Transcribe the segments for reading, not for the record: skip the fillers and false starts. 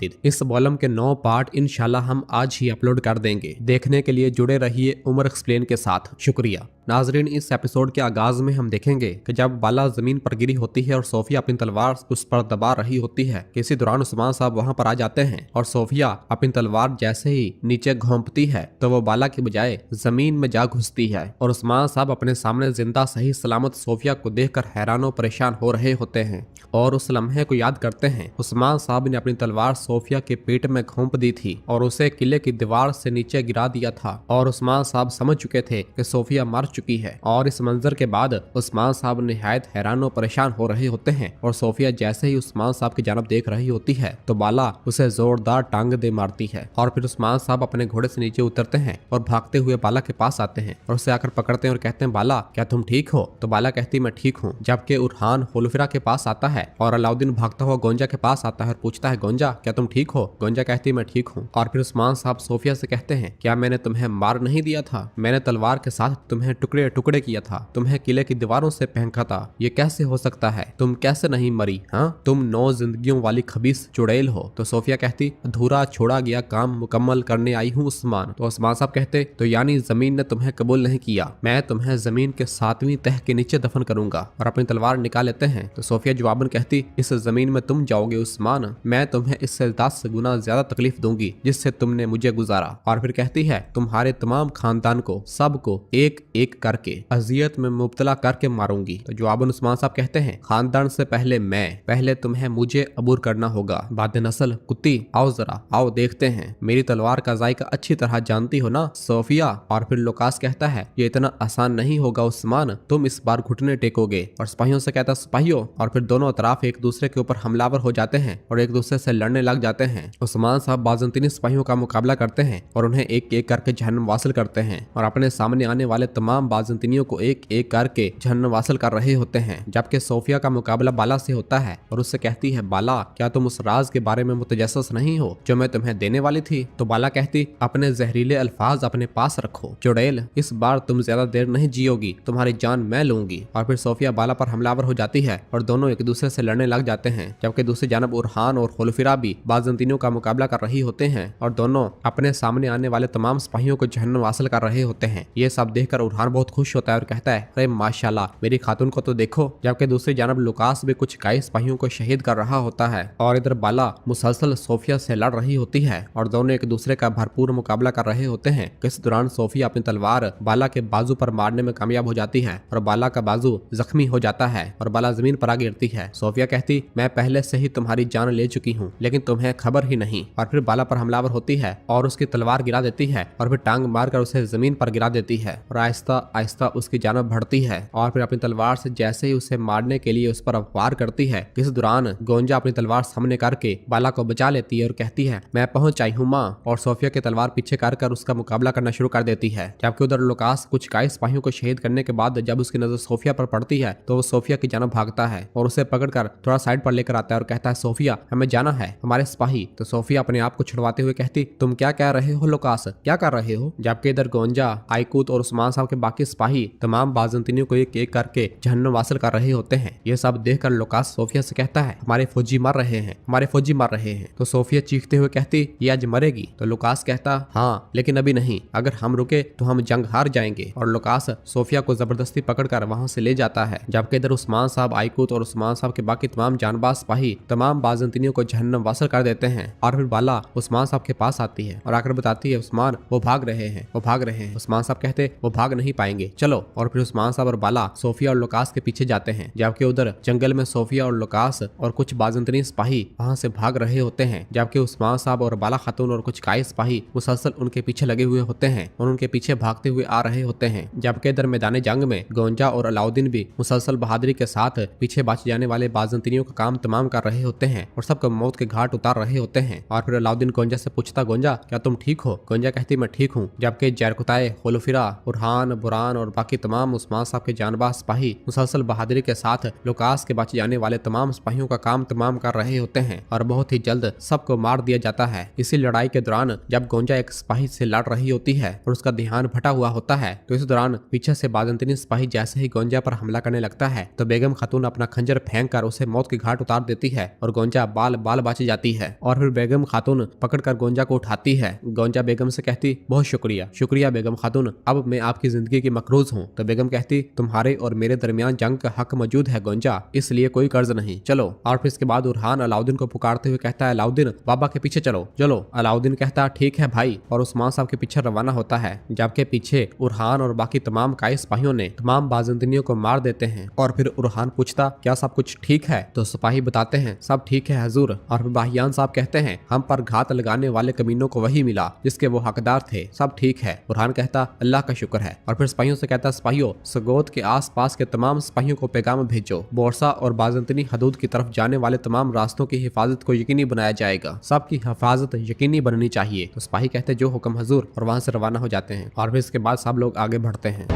इस वॉल्यूम के 9 पार्ट इंशाल्लाह हम आज ही अपलोड कर देंगे। देखने के लिए जुड़े रहिए उमर एक्सप्लेन के साथ। शुक्रिया। नाजरीन, इस एपिसोड के आगाज में हम देखेंगे कि जब बाला जमीन पर गिरी होती है और सोफिया अपनी तलवार उस पर दबा रही होती है कि इसी दौरान उस्मान साहब वहां पर आ जाते हैं और सोफिया अपनी तलवार जैसे ही नीचे घोंपती है तो वो बाला की बजाय जमीन में जा घुसती है और उस्मान साहब अपने सामने जिंदा सही सलामत सोफिया को देखकर हैरान और परेशान हो रहे होते हैं और उस लम्हे को याद करते हैं। उस्मान साहब ने अपनी तलवार सोफिया के पेट में घोंप दी थी और उसे किले की दीवार से नीचे गिरा दिया था और उस्मान साहब समझ चुके थे कि सोफिया मर चुकी है और इस मंजर के बाद उस्मान साहब निहायत हैरान और परेशान हो रहे होते हैं और सोफिया जैसे ही उस्मान साहब की जानब देख रही होती है तो बाला उसे जोरदार टांग दे मारती है और फिर उस्मान साहब अपने घोड़े से नीचे उतरते हैं और भागते हुए बाला के पास आते हैं और उसे आकर पकड़ते हैं और कहते हैं, बाला क्या तुम ठीक हो? तो बाला कहती, मैं ठीक हूँ। जबकि उरहान होलफिरा के पास आता है और अलाउद्दीन भागता हुआ गोंजा के पास आता है और पूछता है, गोंजा क्या तुम ठीक हो? गोंजा कहती, मैं ठीक हूँ। और फिर उस्मान साहब सोफिया से कहते हैं, क्या मैंने तुम्हें मार नहीं दिया था? मैंने तलवार के साथ तुम्हें टुकड़े टुकड़े किया था, तुम्हें किले की दीवारों से फेंका था। ये कैसे हो सकता है? तुम कैसे नहीं मरी? हाँ, तुम 9 जिंदगियों वाली खबीस चुड़ैल हो। तो सोफिया कहती, अधूरा छोड़ा गया काम मुकम्मल करने आई हूँ उस्मान। तो उस्मान साहब कहते, तो यानी जमीन ने तुम्हें कबूल नहीं किया, मैं तुम्हें जमीन के 7वीं तह के नीचे दफन करूंगा। और अपनी तलवार निकाल लेते हैं। तो सोफिया जवाबन कहती, इस जमीन में तुम जाओगे उस्मान, मैं तुम्हें इससे 10 गुना ज्यादा तकलीफ दूंगी जिससे तुमने मुझे गुजारा। और फिर कहती है, तुम्हारे तमाम खानदान को सबको एक एक करके अजियत में मुब्तला करके मारूंगी। तो जवाबन उस्मान साहब कहते हैं, खानदान से पहले मैं, पहले तुम्हें मुझे अबूर करना होगा। बाद नस्ल कुत्ती, आओ जरा आओ देखते हैं, मेरी तलवार का जायका अच्छी तरह जानती हो ना सोफिया। और फिर लुकास कहता है, ये इतना आसान नहीं होगा उस्मान, तुम इस बार घुटने टेकोगे। और सिपाहियों से कहता, सिपाहियों। और फिर दोनों तरफ एक दूसरे के ऊपर हमलावर हो जाते हैं और एक दूसरे से लड़ने लग जाते हैं। उस्मान साहब बाज़ंतीनी सिपाहियों का मुकाबला करते हैं और उन्हें एक एक करके जहन्नम वासिल करते हैं और अपने सामने आने वाले तमाम बाज़ंतीनियों को एक एक करके जहन्नम वासिल कर रहे होते हैं। जबकि सोफिया का मुकाबला बाला से होता है और उससे कहती है, बाला क्या तुम उस राज के बारे में मुतजस्सिस नहीं हो जो मैं तुम्हें देने वाली थी? तो बाला कहती, अपने जहरीले अल्फाज अपने पास रखो चुड़ैल, इस बार तुम ज्यादा देर नहीं जियोगी, तुम्हारी जान मैं लूंगी। और फिर सोफिया बाला पर हमलावर हो जाती है और दोनों एक दूसरे से लड़ने लग जाते हैं। जबकि दूसरी जानब उरहान और खुलफिरा भी बाज़ंतीनियों का मुकाबला कर रही होते हैं और दोनों अपने सामने आने वाले तमाम सिपाहियों को जहन्नम हासिल कर रहे होते हैं। ये सब देखकर उरहान बहुत खुश होता है और कहता है, अरे माशाल्लाह, मेरी खातून को तो देखो। जबकि दूसरी जानब लुकास भी कुछ कई सिपाहियों को शहीद कर रहा होता है और इधर बाला मुसलसल सोफिया से लड़ रही होती है और दोनों एक दूसरे का भरपूर मुकाबला कर रहे होते हैं। इस दौरान सोफिया अपनी तलवार बाला के बाजू पर मारने में कामयाब हो जाती है और बाला का बाजू जख्मी हो जाता है और बाला जमीन पर आ गिरती है। सोफिया कहती, मैं पहले से ही तुम्हारी जान ले चुकी हूँ लेकिन तुम्हें खबर ही नहीं। और फिर बाला पर हमलावर होती है और उसकी तलवार गिरा देती है और फिर टांग मारकर उसे जमीन पर गिरा देती है और आहिस्ता आहिस्ता उसकी जानब बढ़ती है और फिर अपनी तलवार से जैसे ही उसे मारने के लिए उस पर वार करती है। इस दौरान गोंजा अपनी तलवार सामने करके बाला को बचा लेती है और कहती है, मैं पहुंच आई हूँ माँ। और सोफिया की तलवार पीछे कर उसका मुकाबला करना शुरू कर देती है। जबकि उधर लुकास कुछ कई सिपाहियों को शहीद करने के बाद जब उसकी नजर सोफिया पर पड़ती है तो वो सोफिया की जानब भागता है और उसे पकड़कर थोड़ा साइड पर लेकर आता है और कहता है, सोफिया हमें जाना है, हमारे सिपाही। तो सोफिया अपने आप को छुड़वाते हुए कहती, तुम क्या कह रहे हो लुकास, क्या कर रहे हो? जबकि इधर गोंजा, आइकूत और उस्मान साहब के बाकी सिपाही तमाम बाज़ंतीनियों को एक एक करके जहन्नम वासिल कर रहे होते हैं। ये सब देखकर लुकास सोफिया से कहता है, हमारे फौजी मर रहे हैं, हमारे फौजी मर रहे हैं। तो सोफिया चीखते हुए कहती, ये आज मरेगी। तो लुकास कहता, हाँ लेकिन अभी नहीं, अगर हम रुके तो हम जंग हार जाएंगे। और लुकास सोफिया को जबरदस्ती पकड़कर वहां से ले जाता है। जबकि इधर उस्मान साहब, आइकूत और उस्मान साहब के बाकी तमाम जानबाज सिपाही तमाम बाज़ंतीनियों को जहन्नम वासिल कर देते हैं। और फिर बाला उस्मान साहब के पास आती है और आकर बताती है, उस्मान वो भाग रहे हैं, वो भाग रहे हैं। उस्मान साहब कहते, वो भाग नहीं पाएंगे, चलो। और फिर उस्मान साहब और बाला सोफिया और लुकास के पीछे जाते हैं। जबकि उधर जंगल में सोफिया और लुकास और कुछ बाज़ंतीनी सिपाही वहां से भाग रहे होते हैं। जबकि उस्मान साहब और बाला खातून और कुछ काई सिपाही मुसलसल उनके पीछे लगे हुए होते हैं और उनके पीछे भागते हुए आ रहे होते हैं। जबकि इधर मैदान जंग में गोंजा और अलाउद्दीन भी मुसलसल बहादुरी के साथ पीछे बच जाने वाले बाज़ंतीनियों का काम तमाम कर रहे होते हैं और सबको मौत के घाट उतार रहे होते हैं। और फिर अलाउद्दीन गोंजा से पूछता, गोंजा क्या तुम ठीक हो? गोंजा कहती, मैं ठीक हूँ। जबकि जरकुताए, खुलफिरा, उरहान, बुरान और बाकी तमाम उस्मान साहब के जानबाज सिपाही मुसलसल बहादुरी के साथ लुकास के बच जाने वाले तमाम सिपाहियों का काम तमाम कर रहे होते हैं और बहुत ही जल्द सबको मार दिया जाता है। इसी लड़ाई के दौरान जब गोंजा एक सिपाही से लड़ रही होती है और उसका ध्यान भटा हुआ होता है तो इस दौरान पीछे से बाज़ंतीनी सिपाही जैसे ही गोंजा पर हमला करने लगता है तो बेगम खातून अपना खंजर फेंक कर उसे मौत के घाट उतार देती है और गोंजा बाल बाल बच जाती है। और फिर बेगम खातून पकड़कर गोंजा को उठाती है। गोंजा बेगम से कहती, बहुत शुक्रिया शुक्रिया बेगम खातून, अब मैं आपकी जिंदगी की मकरूज हूँ। तो बेगम कहती, तुम्हारे और मेरे दरमियान जंग का हक मौजूद है गोंजा, इसलिए कोई कर्ज नहीं, चलो। और फिर इसके बाद उरहान अलाउद्दीन को पुकारते हुए कहता है, अलाउद्दीन बाबा के पीछे चलो चलो। अलाउद्दीन कहता है, ठीक है भाई, और उस्मान साहब के पीछे रवाना होता है। जबकि पीछे उरहान और बाकी तमाम काई सिपाहियों ने तमाम बाजिंदनियों को मार देते हैं। और फिर उरहान पूछता, क्या सब कुछ ठीक है? तो सिपाही बताते हैं, सब ठीक है हजूर। और फिर बाहियान साहब कहते हैं, हम पर घात लगाने वाले कमीनों को वही मिला जिसके वो हकदार थे, सब ठीक है। उरहान कहता, अल्लाह का शुक्र है। और फिर सिपाहियों से कहता, सिपाहियों सगोत के आस पास के तमाम सिपाहियों को पैगाम भेजो, बोरसा और बाजंतनी हदूद की तरफ जाने वाले तमाम रास्तों की हिफाजत को यकीनी बनाया जाएगा, सबकी हिफाजत यकीनी बननी चाहिए। तो सिपाही कहते, जो हुक्म हजूर, और वहां से रवाना हो जाते हैं। और फिर इसके बाद सब लोग आगे बढ़ते हैं।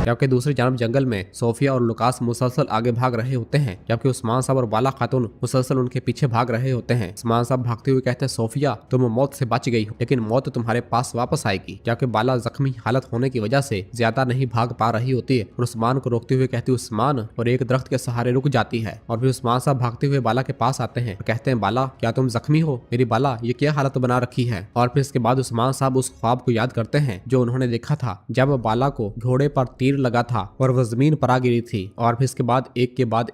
जबकि दूसरी जानब जंगल में सोफिया और लुकास मुसलसल आगे भाग रहे होते हैं, जबकि उस्मान साहब और बाला खातून मुसलसल उनके पीछे भाग रहे होते हैं। उस्मान साहब भागते हुए कहते हैं, सोफिया तुम मौत से बच गई हो, लेकिन मौत तुम्हारे पास वापस आएगी। जबकि बाला जख्मी हालत होने की वजह से ज्यादा नहीं भाग पा रही होती है और उस्मान को रोकते हुए कहती है, उस्मान, और एक दरख्त के सहारे रुक जाती है। और फिर उस्मान साहब भागते हुए बाला के पास आते हैं और कहते हैं, बाला क्या तुम जख्मी हो? मेरी बाला ये क्या हालत बना रखी है? और फिर इसके बाद उस्मान साहब उस ख्वाब को याद करते हैं जो उन्होंने देखा था जब बाला को घोड़े पर तीर लगा था और वह जमीन पर आ गिरी थी। और फिर इसके बाद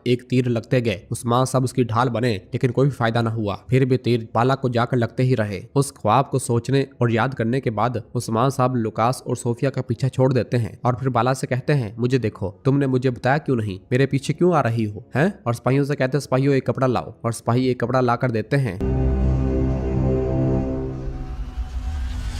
एक तीर लगते गए। उस्मान साहब उसकी ढाल बने, लेकिन कोई फायदा न हुआ। फिर भी तीर बाला को जाकर लगते ही रहे। उस ख्वाब को सोचने और याद करने के बाद उस्मान साहब लुकास और सोफिया का पीछा छोड़ देते हैं और फिर बाला से कहते हैं, मुझे देखो, तुमने मुझे बताया क्यों नहीं, मेरे पीछे क्यों आ रही हो हैं? और सिपाहियों से कहते हैं, सिपाहियों एक कपड़ा लाओ। और सिपाही एक कपड़ा लाकर देते हैं।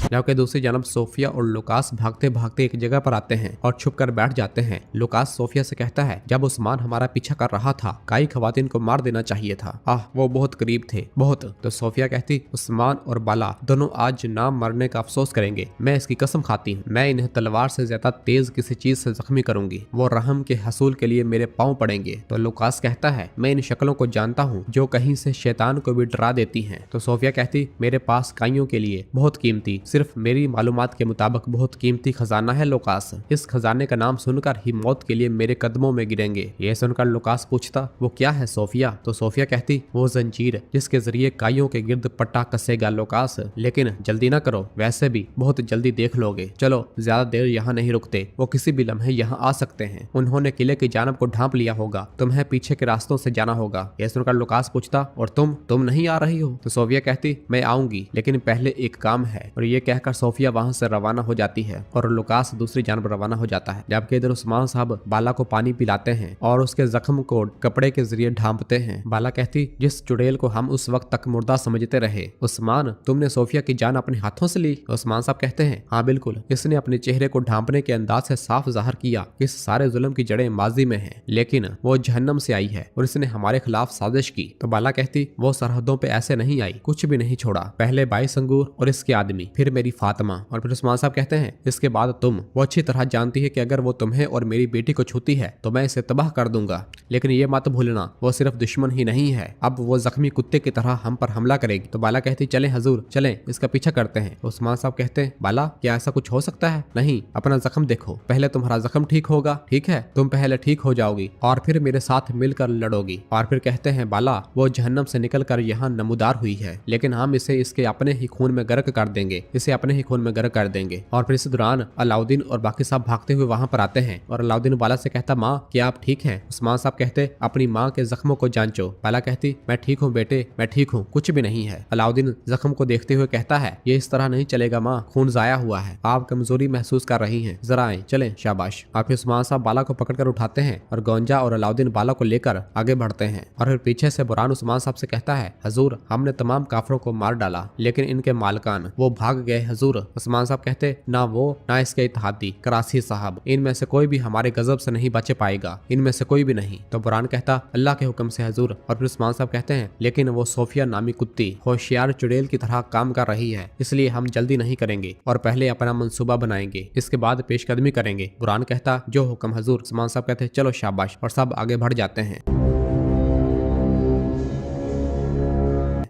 जबकि दूसरी जानब सोफिया और लुकास भागते भागते एक जगह पर आते हैं और छुप कर बैठ जाते हैं। लुकास सोफिया से कहता है, जब उस्मान हमारा पीछा कर रहा था, काई खवातीन को मार देना चाहिए था, वो बहुत करीब थे, बहुत। तो सोफिया कहती, उस्मान और बाला दोनों आज ना मरने का अफसोस करेंगे, मैं इसकी कसम खाती हूँ। मैं इन्हें तलवार से ज्यादा तेज किसी चीज से जख्मी करूंगी, वो रहम के हसूल के लिए मेरे पाँव पड़ेंगे। तो लुकास कहता है, मैं इन शक्लों को जानता हूँ जो कहीं से शैतान को भी डरा देती हैं। तो सोफिया कहती, मेरे पास काइयों के लिए बहुत कीमती, सिर्फ मेरी मालूमात के मुताबिक बहुत कीमती खजाना है लुकास। इस खजाने का नाम सुनकर ही मौत के लिए मेरे कदमों में गिरेंगे। यह सुनकर लुकास पूछता, वो क्या है सोफिया? तो सोफिया कहती, वो जंजीर जिसके जरिए काइयों के गिर्द पट्टा कसेगा लुकास, लेकिन जल्दी ना करो, वैसे भी बहुत जल्दी देख लोगे। चलो ज्यादा देर यहाँ नहीं रुकते, वो किसी भी लम्हे यहाँ आ सकते हैं। उन्होंने किले की जानब को ढांप लिया होगा, तुम्हें पीछे के रास्तों से जाना होगा। यह सुनकर लुकास पूछता, और तुम नहीं आ रही हो? तो सोफिया कहती, मैं आऊंगी, लेकिन पहले एक काम है। और ये कहकर सोफिया वहां से रवाना हो जाती है और लुकास दूसरी जानब रवाना हो जाता है। जबकि इधर उस्मान साहब बाला को पानी पिलाते हैं और उसके जख्म को कपड़े के जरिए ढांपते हैं। बाला कहती, जिस चुड़ैल को हम उस वक्त तक मुर्दा समझते रहे, उस्मान तुमने सोफिया की जान अपने हाथों से ली? उस्मान साहब कहते हैं, हाँ बिल्कुल। इसने अपने चेहरे को ढांपने के अंदाज से साफ जाहिर किया कि इस सारे जुल्म की जड़ें माजी में हैं, लेकिन वो जहन्नम से आई है और इसने हमारे खिलाफ साजिश की। तो बाला कहती, वो सरहदों पे ऐसे नहीं आई, कुछ भी नहीं छोड़ा, पहले बाईस अंगूर और इसके आदमी, फिर मेरी फातिमा, और फिर उस्मान साहब कहते हैं, इसके बाद तुम। वो अच्छी तरह जानती है कि अगर वो तुम्हें और मेरी बेटी को छूती है तो मैं इसे तबाह कर दूंगा, लेकिन ये मत भूलना, वो सिर्फ दुश्मन ही नहीं है, अब वो जख्मी कुत्ते की तरह हम पर हमला करेगी। तो बाला कहती, चलें हजूर, चलें, इसका पीछा करते हैं। उस्मान साहब कहते हैं, बाला क्या ऐसा कुछ हो सकता है? नहीं, अपना जख्म देखो, पहले तुम्हारा जख्म ठीक होगा, ठीक है, तुम पहले ठीक हो जाओगी और फिर मेरे साथ मिलकर लड़ोगी। और फिर कहते हैं, बाला वो जहन्नम से निकल कर यहाँ नमूदार हुई है, लेकिन हम इसे इसके अपने ही खून में गर्क कर देंगे, इसे अपने ही खून में गर्क कर देंगे। और फिर इस दौरान अलाउद्दीन और बाकी सब भागते हुए वहां पर आते हैं और अलाउद्दीन बाला से कहता, माँ क्या आप ठीक हैं? उस्मान साहब कहते, अपनी माँ के जख्मों को जांचो। बाला कहती, मैं ठीक हूँ बेटे, मैं ठीक हूँ, कुछ भी नहीं है। अलाउद्दीन जख्म को देखते हुए कहता है, ये इस तरह नहीं चलेगा माँ, खून जाया हुआ है, आप कमजोरी महसूस कर रही हैं, जरा आए, चलें, शाबाश। और फिर उस्मान साहब बाला को पकड़कर उठाते हैं और गोंजा और अलाउद्दीन बाला को लेकर आगे बढ़ते हैं। और फिर पीछे से बुरहान उस्मान साहब से कहता है, हजूर हमने तमाम काफरों को मार डाला, लेकिन इनके मालकान वो भाग गए हजूर। उस्मान साहब कहते, ना वो ना इसके इत्तेहादी करासी साहब, इनमें से कोई भी हमारे गजब से नहीं बच पाएगा, इनमें से कोई भी नहीं। तो बुरहान कहता, अल्लाह के हुक्म से हजूर। और फिर उस्मान साहब कहते हैं, लेकिन वो सोफिया नामी कुत्ती होशियार चुड़ैल की तरह काम कर रही है, इसलिए हम जल्दी नहीं करेंगे और पहले अपना मंसूबा बनाएंगे, इसके बाद पेशकदमी करेंगे। बुरहान कहता, जो हुक्म हजूर। उस्मान साहब कहते, चलो शाबाश, और सब आगे बढ़ जाते हैं।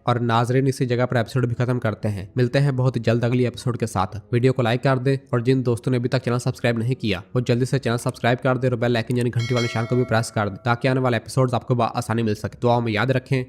और नाजरीन इसी जगह पर एपिसोड भी खत्म करते हैं। मिलते हैं बहुत जल्द अगली एपिसोड के साथ। वीडियो को लाइक कर दे और जिन दोस्तों ने अभी तक चैनल सब्सक्राइब नहीं किया वो जल्दी से चैनल सब्सक्राइब कर दे और बेल आइकन यानी घंटी वाले निशान को भी प्रेस कर दे ताकि आने वाले एपिसोड्स आपको आसानी मिल सके। दुआओं में याद रखें।